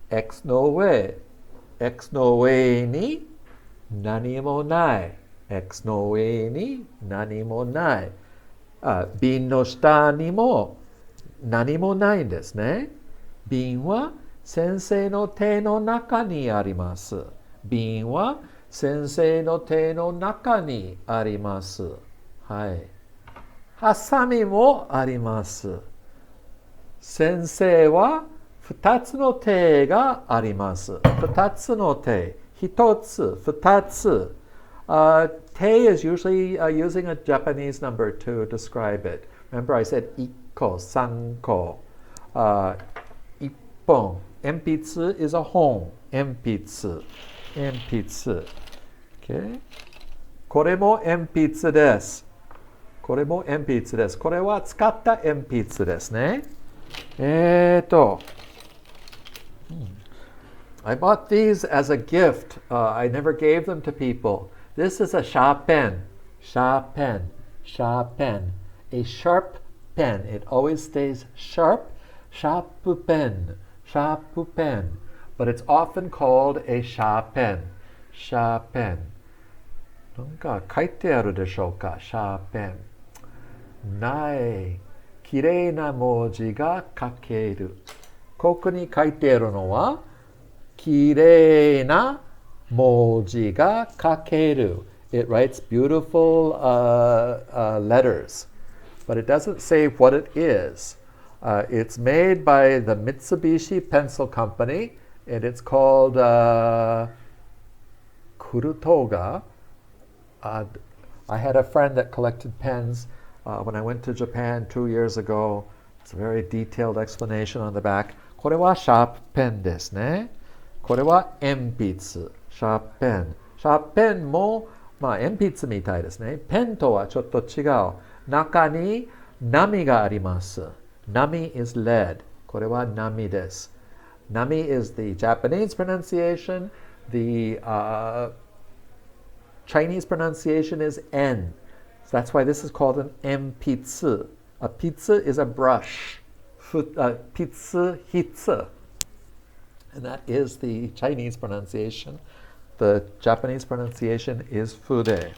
A: X の上に何もない。X の上に何もない。瓶の下にも何もないんですね。瓶は先生の手の中にあります。瓶は先生の手の中にあります。はい。ハサミもあります。先生は2つの手があります。2つの手。1つ、2つ。Te is usually using a Japanese number to describe it. Remember I said ikko, sanko. Ippon. Enpitsu is a hon. Enpitsu. Okay. これも鉛筆です。これも鉛筆です。これは使った鉛筆ですね。I bought these as a gift. I never gave them to people. This is a sharp pen. A sharp pen. It always stays sharp. Sharp pen. But it's often called a sharp pen. なんか書いてあるでしょうか? シャーペン。ない。きれいな文字が書ける。ここに書いてあるのはきれいな文字が書ける。It writes beautiful letters, but it doesn't say what it is. It's made by the Mitsubishi Pencil Company, and it's called Kurutoga. I had a friend that collected pens when I went to Japan 2 years ago. It's a very detailed explanation on the back. これはシャープペンですね。これは鉛筆。シャープペン。シャープペンも、鉛筆みたいですね。ペンとはちょっと違う。中に波があります。波 is lead. これは波です。波 is the Japanese pronunciation. The Chinese pronunciation is N. So that's why this is called an enpitsu. A pizza is a brush. Pizza hitsu. And that is the Chinese pronunciation. The Japanese pronunciation is fude.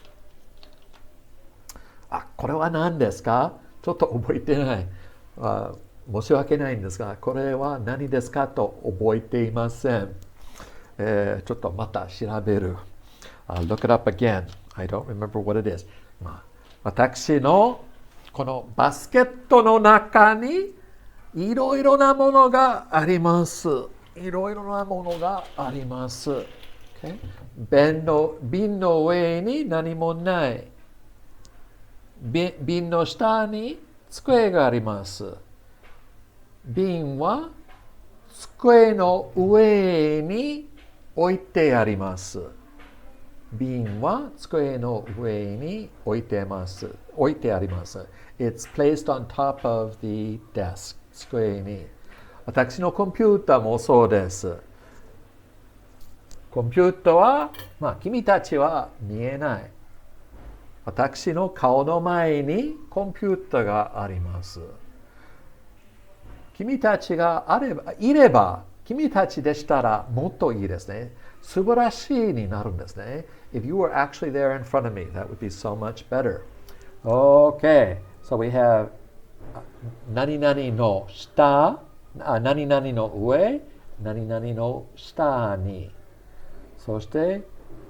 A: これは何ですか? ちょっと覚えてない。申し訳ないんですが、これは何ですかと覚えていません。ちょっとまた調べる。Look it up again. I don't remember what it is. 私のこのバスケットの中にいろいろなものがあります。いろいろなものがあります。Okay? 瓶の上に何もない。瓶の下に机があります。瓶は机の上に置いてあります。瓶は机の上に置いてます。置いてあります。It's placed on top of the desk. 机に。私のコンピュータもそうです。コンピュータは、君たちは見えない。私の顔の前にコンピュータがあります。君たちがいれば、君たちでしたらもっといいですね。素晴らしいになるんですね。If you were actually there in front of me, that would be so much better. Okay, so we have 何々の下、何々の上、何々の下に。そして、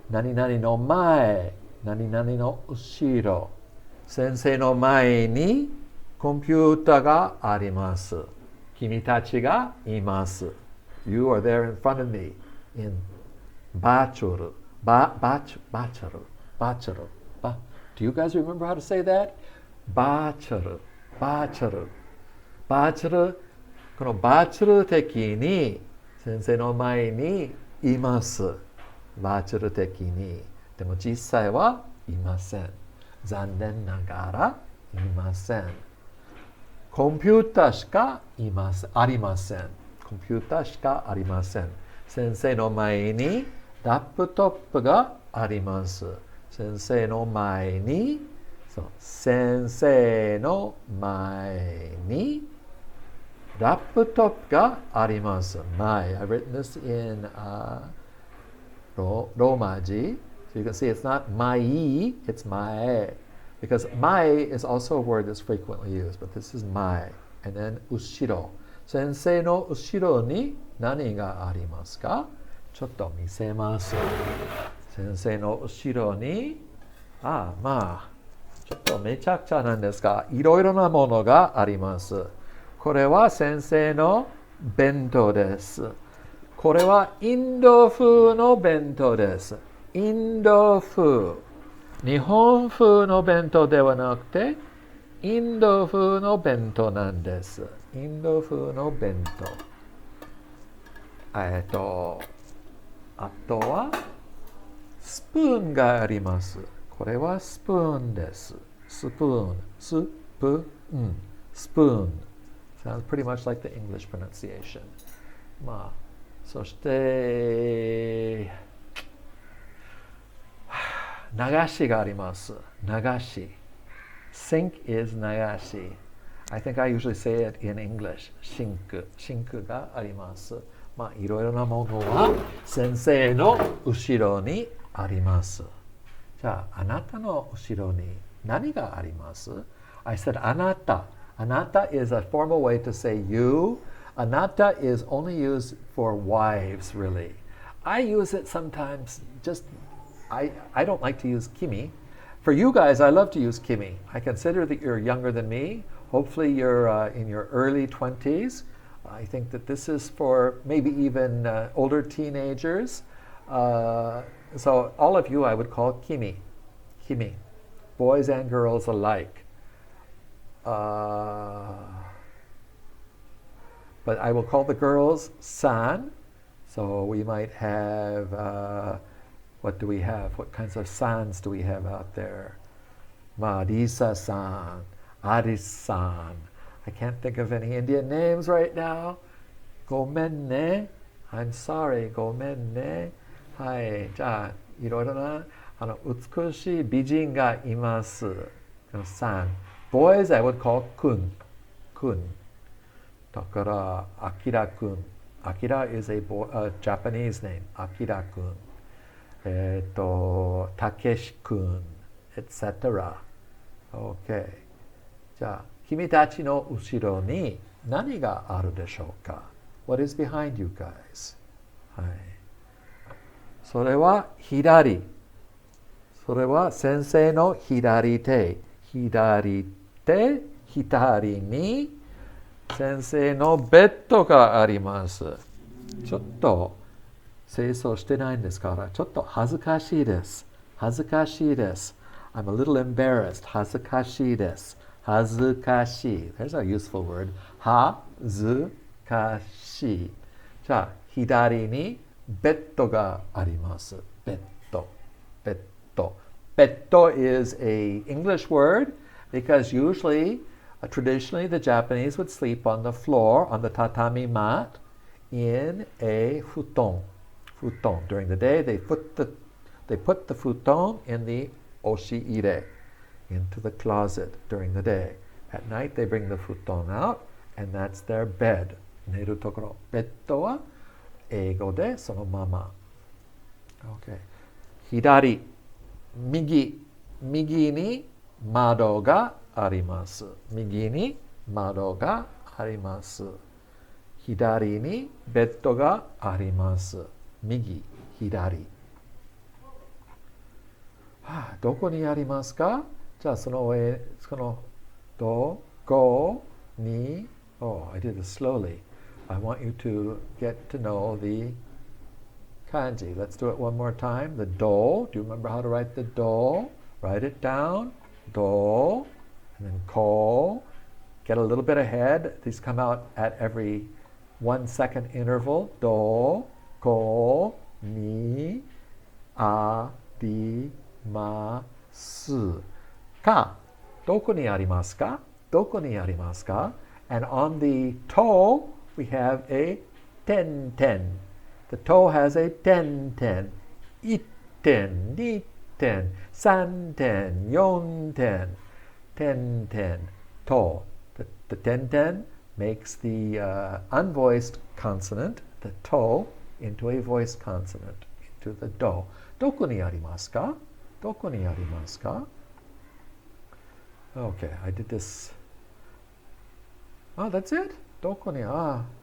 A: 何々の前、何々の後ろ。先生の前にコンピュータがあります。君たちがいます。You are there in front of me in virtual. Do you guys remember how to say that? Virtual. このバーチャル的に先生の前にいます。バーチャル的に。でも実際はいません。残念ながらいません。コンピュータしかありません。コンピュータしかありません。先生の前にラップトップがあります。先生の前に、先生の前にラップトップがあります。前。I've written this in Roma字. So you can see it's not mai, it's mae. Because mae is also a word that's frequently used, but this is mae. And then ushiro. 先生の後ろに何がありますか？ちょっと見せます。先生の後ろに、ちょっとめちゃくちゃなんですが、いろいろなものがあります。これは先生の弁当です。これはインド風の弁当です。インド風。日本風の弁当ではなくて、インド風の弁当なんです。インド風の弁当。あとは、スプーンがあります。これはスプーンです。スプーン。スプーン。スプーン。Sounds pretty much like the English pronunciation. そして、流しがあります。流し。Sink is 流し。I think I usually say it in English. シンク。シンクがあります。いろいろなものは先生の後ろにあります。じゃあ、あなたの後ろに何があります？ I said あなた。あなた is a formal way to say you. あなた is only used for wives, really. I use it sometimes I don't like to use kimi. For you guys, I love to use kimi. I consider that you're younger than me. Hopefully you're in your early 20s. I think that this is for maybe even older teenagers. So all of you I would call kimi. Kimi. Boys and girls alike. But I will call the girls san. So we might have, what do we have? What kinds of sans do we have out there? Marisa-san, Aris-san. I can't think of any Indian names right now. Gomen ne. I'm sorry. Gomen ne. はい。じゃあ、いろいろな、美しい美人がいます。san. Boys, I would call kun. Kun. だから、Akira kun. Akira is a Japanese name. Akira kun. Takeshi kun. Etc. Okay. じゃあ、君たちの後ろに何があるでしょうか？ What is behind you guys? はい。それは左。それは先生の左手。左手、左に先生のベッドがあります。ちょっと清掃してないんですから、ちょっと恥ずかしいです。恥ずかしいです。I'm a little embarrassed. 恥ずかしいです。恥ずかしい。There's a useful word. はずかしい。じゃあ、左に Betto ga arimasu. Betto. Betto. Betto is a English word because usually, traditionally, the Japanese would sleep on the floor, on the tatami mat, in a futon. Futon. During the day, they put the futon in the oshiire, into the closet during the day. At night, they bring the futon out, and that's their bed. Neru tokoro. Betto wa eigo de sono mama. Okay. Hidari. Migi. Migi ni mado ga arimasu. Migi ni mado ga arimasu. Hidari ni betto ga arimasu. Migi. Hidari. どこにありますか？じゃあそのどこに Oh, I did this slowly. I want you to get to know the kanji. Let's do it one more time. The do. Do you remember how to write the do? Write it down. Do. And then ko. Get a little bit ahead. These come out at every 1 second interval. Do, ko, ni, a, di, masu. Ka. Doko ni arimasu ka? Doko ni arimasu ka? And on the toe, we have a ten. The toe has a ten. Itten, nitten, santen, yonten, ten. Toe. The ten makes the unvoiced consonant, the toe, into a voiced consonant, into the do. Doko ni arimasu ka? Doko ni arimasu ka? Okay, I did this. Oh, that's it? Doko ni,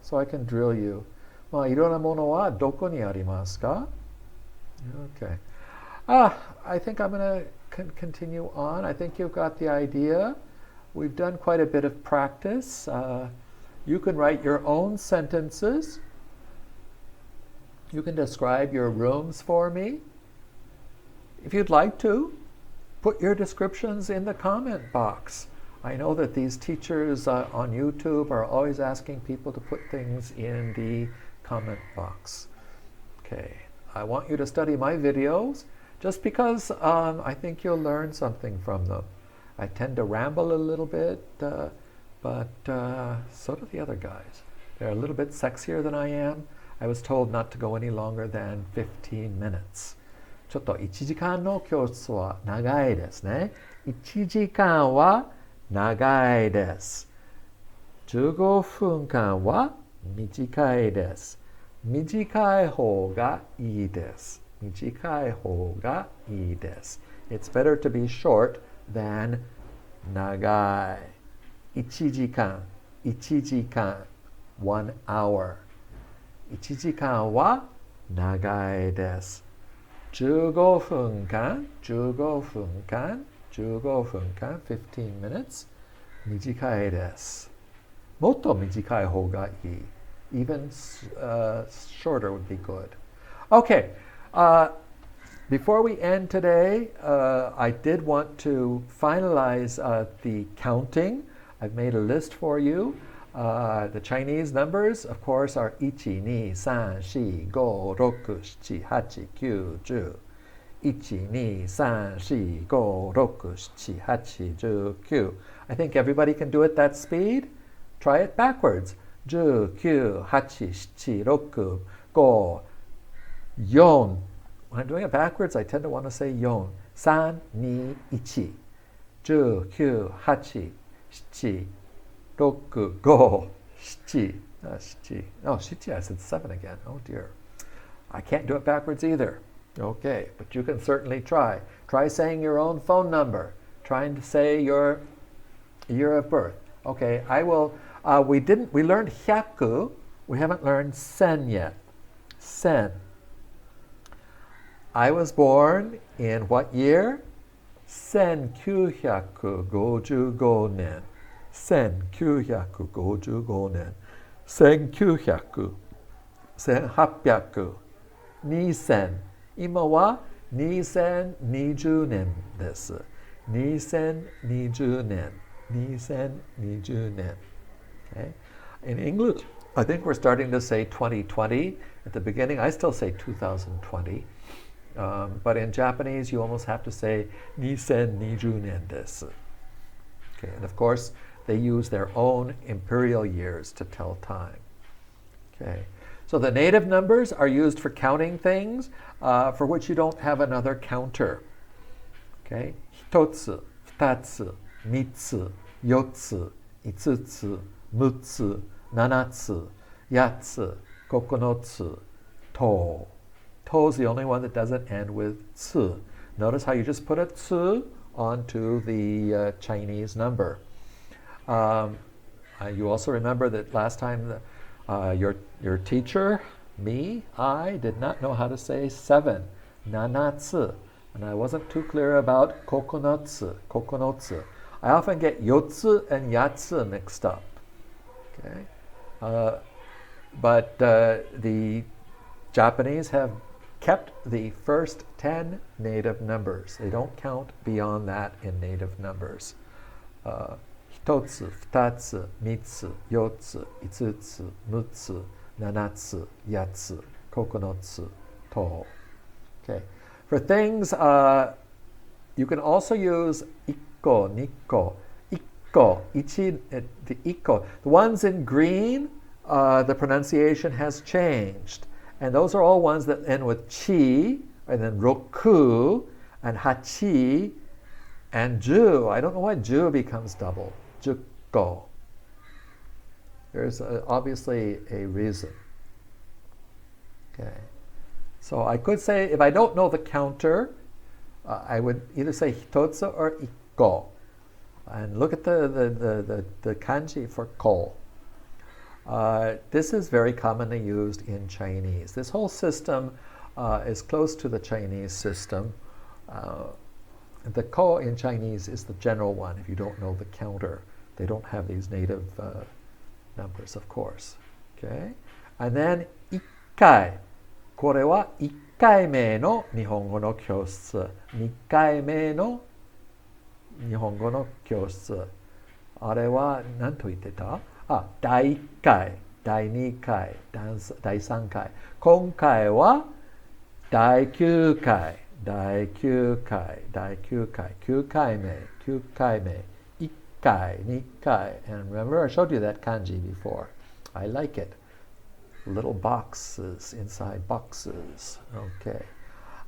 A: so I can drill you. Irona mono wa doko ni arimasu ka? Okay. I think I'm going to continue on. I think you've got the idea. We've done quite a bit of practice. You can write your own sentences. You can describe your rooms for me. If you'd like to, put your descriptions in the comment box. I know that these teachers on YouTube are always asking people to put things in the comment box. Okay, I want you to study my videos just because I think you'll learn something from them. I tend to ramble a little bit, but so do the other guys. They're a little bit sexier than I am. I was told not to go any longer than 15 minutes. ちょっと1時間の教室は長いですね。1時間は長いです。15分間は短いです。短い方がいいです。短い方がいいです。It's better to be short than 長い。1時間、1時間、1 hour。1時間は長いです。15分間、15分間、15分間、15 minutes、短いです。もっと短い方がいい。Even shorter would be good. Okay, before we end today, I did want to finalize the counting. I've made a list for you. The Chinese numbers, of course, are 1, 2, 3, 4, 5, 6, 7, 8, 9, 10. 1, 2, 3, 4, 5, 6, 7, 8, 9. I think everybody can do it that speed. Try it backwards. 10, 9, 8, 7, 6, 5, 4. When I'm doing it backwards, I tend to want to say 4. 3, 2, 1. 10, 9, 8, 7, 6, 5, 7. Oh, 7, I said 7 again. Oh dear. I can't do it backwards either. Okay, but you can certainly try. Try saying your own phone number. Trying to say your year of birth. Okay, I will. We learned hyaku. We haven't learned sen yet. Sen. I was born in what year? 1955年。1955年。1900。1800。2000。今は2020年です。2020年。2020年。Okay? In I think we're starting to say 2020. At the beginning, I still say 2020. But in Japanese, you almost have to say 2020年desu. Okay, and of course, they use their own imperial years to tell time. Okay, so the native numbers are used for counting things for which you don't have another counter. Okay, 一つ、二つ、三つ、四つ、五つ、六つ、七つ、八つ、九つ、to. To is the only one that doesn't end with tsu. Notice how you just put a tsu onto the Chinese number. You also remember that last time your teacher, I did not know how to say 7, nanatsu, and I wasn't too clear about kokonotsu. I often get yotsu and yatsu mixed up. Okay, but the Japanese have kept the first 10 native numbers. They don't count beyond that in native numbers. 一つ、二つ、三つ、四つ、五つ、六つ、七つ、八つ、九つ、to. Okay. For things, you can also use ikko, nikko, ikko, ichi, the ikko. The ones in green, the pronunciation has changed. And those are all ones that end with chi, and then roku, and hachi, and ju. I don't know why ju becomes double. Jukko. There's obviously a reason. Okay. So I could say, if I don't know the counter, I would either say hitotsu or ikko. And look at the kanji for ko. This is very commonly used in Chinese. This whole system is close to the Chinese system. The ko in Chinese is the general one if you don't know the counter. They don't have these native numbers, of course. Okay? And then ikkai. これは1回目の日本語の教室。2回目の日本語の教室。あれは何と言ってた？第1回、第2回、第3回。今回は第9回、第9回、第9回、9回目、9回目、1回、2回。And remember, I showed you that kanji before. I like it. Little boxes inside boxes. Okay.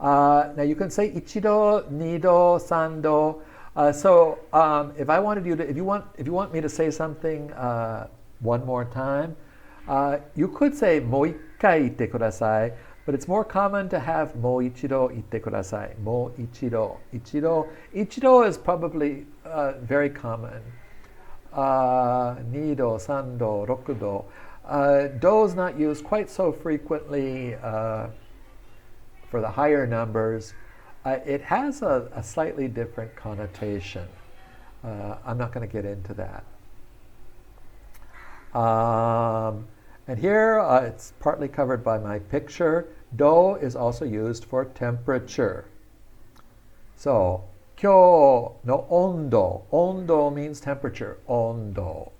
A: Now you can say ichido, nido, sando. So if I wanted you to, if you want me to say something one more time, you could say mo ikkai itte kudasai, but it's more common to have mo ichido itte kudasai. Mo ichido. Ichido is probably very common. Nido, sando, rokudo. Do is not used quite so frequently for the higher numbers. It has a slightly different connotation. I'm not going to get into that. And here it's partly covered by my picture. Do is also used for temperature. So, kyo no ondo. Ondo means temperature. Ondo.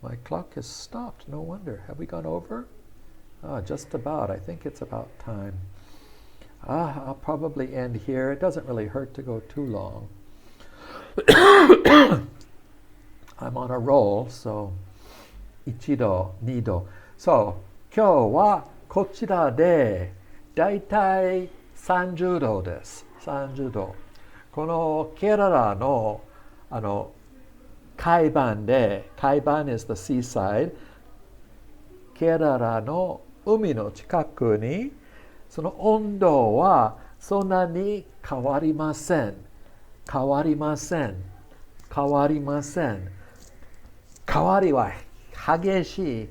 A: My clock has stopped. No wonder. Have we gone over? Just about. I think it's about time. I'll probably end here. It doesn't really hurt to go too long. I'm on a roll, so ichido, nido. So, 今日はこちらでだいたい30度です。30度。このケララの海岸で、海岸 is the seaside。ケララの海の近くに、その温度はそんなに変わりません。変わりません。変わりません。変わりは激しい。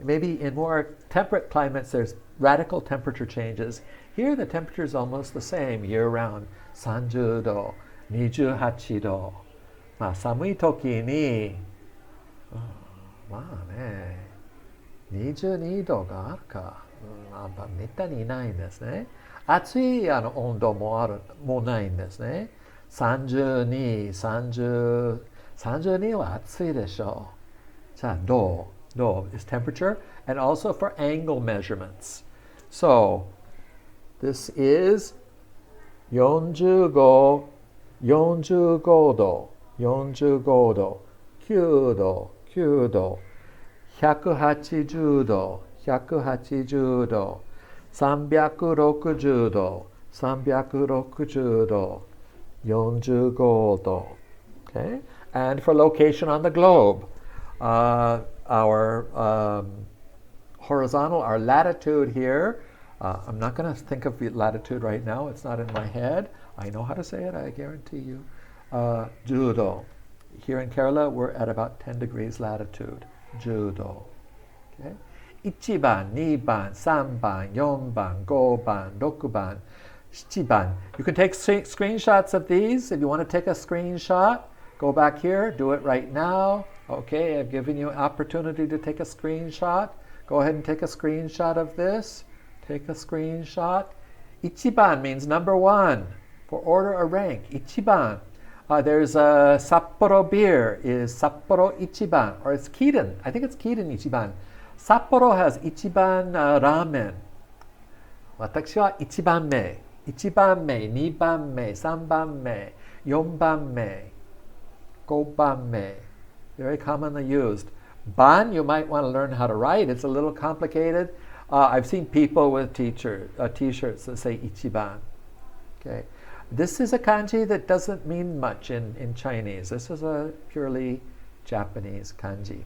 A: Maybe in more temperate climates there's radical temperature changes. Here the temperature is almost the same year round. 30度、28度。まあ寒い時に、まあね、22度があるか、めったにないんですね。暑い温度もないんですね。32、30、32は暑いでしょう。じゃあ、do is temperature, and also for angle measurements. So, this is 45, 45度、45度、9度、9度、180度、180度、360度、360度、45度. Okay? And for location on the globe, our horizontal, our latitude here, I'm not going to think of the latitude right now. It's not in my head. I know how to say it, I guarantee you. Judo. Here in Kerala, we're at about 10 degrees latitude. Judo. Okay? 1番、2番、3番、4番、5番、6番、7番. You can take screenshots of these. If you want to take a screenshot, go back here, do it right now. Okay, I've given you an opportunity to take a screenshot. Go ahead and take a screenshot of this. Take a screenshot. 1番 means number 1 for order or rank. 1番. There's a Sapporo beer is Sapporo 1番, or it's Kirin. I think it's Kirin 1番. Sapporo has 1番 ramen. 私は1番目。1番目、2番目、3番目、4番目、5番目. Very commonly used. Ban, you might want to learn how to write. It's a little complicated. I've seen people with t-shirts that say 1番. Okay. This is a kanji that doesn't mean much in Chinese. This is a purely Japanese kanji.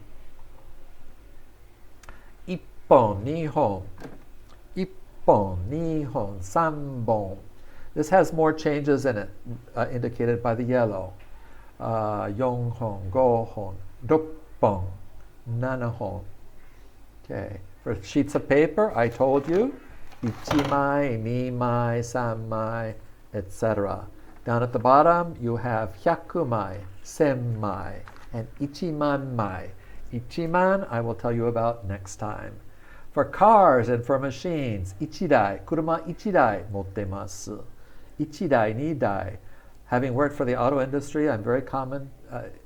A: 1本、2本、1本、2本、3本. This has more changes in it, indicated by the yellow. 4本、5本、6本、7本. Okay. For sheets of paper, I told you, 1枚、2枚、3枚, etc. Down at the bottom, you have 100枚、1000枚, and 1万枚. 1万, I will tell you about next time. For cars and for machines, 1台、車1台持ってます。1台、2台. Having worked for the auto industry, I'm very common.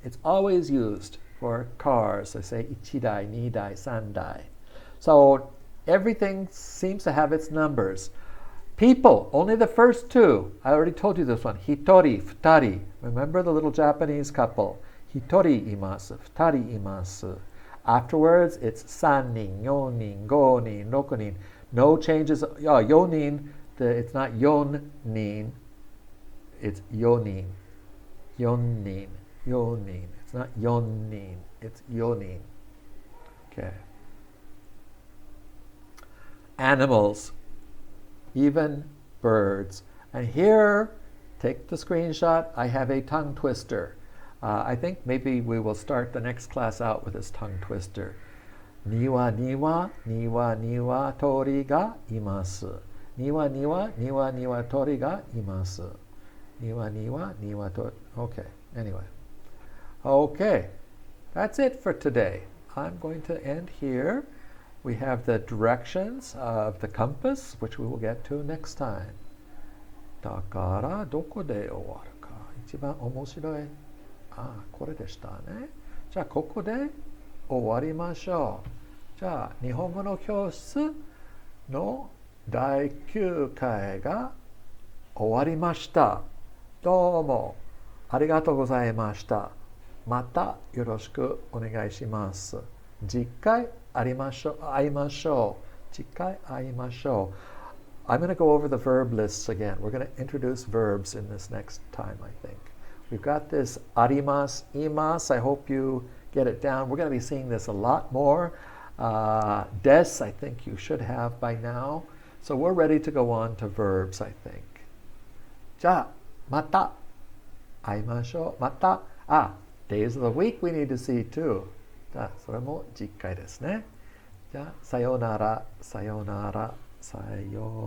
A: It's always used for cars. I say 1台、2台、3台. So everything seems to have its numbers. People, only the first two. I already told you this one. Hitori, futari. Remember the little Japanese couple. Hitori imasu, futari imasu. Afterwards, it's 3人、4人、5人、6人. No changes. 4人, it's not 4人. It's 4人. 4人. 4人. It's not 4人. It's 4人. Okay. Animals, even birds. And here, take the screenshot. I have a tongue twister. I think maybe we will start the next class out with this tongue twister. Niwa niwa, niwa niwa tori ga imasu. Niwa niwa, niwa niwa tori ga imasu. Niwa niwa, niwa tori. Okay, anyway. Okay, that's it for today. I'm going to end here. We have the directions of the compass, which we will get to next time. だからどこで終わるか。一番面白い。これでしたね。じゃあここで終わりましょう。じゃあ日本語の教室の第9回が終わりました。どうもありがとうございました。またよろしくお願いします。次回会いましょう。次回会いましょう。I'm going to go over the verb lists again. We're going to introduce verbs in this next time, I think. We've got this arimasu, imasu. I hope you get it down. We're going to be seeing this a lot more. Des, I think you should have by now. So we're ready to go on to verbs, I think. じゃあ、また会いましょう。また、days of the week we need to see too. じゃあ、それも次回ですね。じゃあ、さようなら、さようなら、さようなら。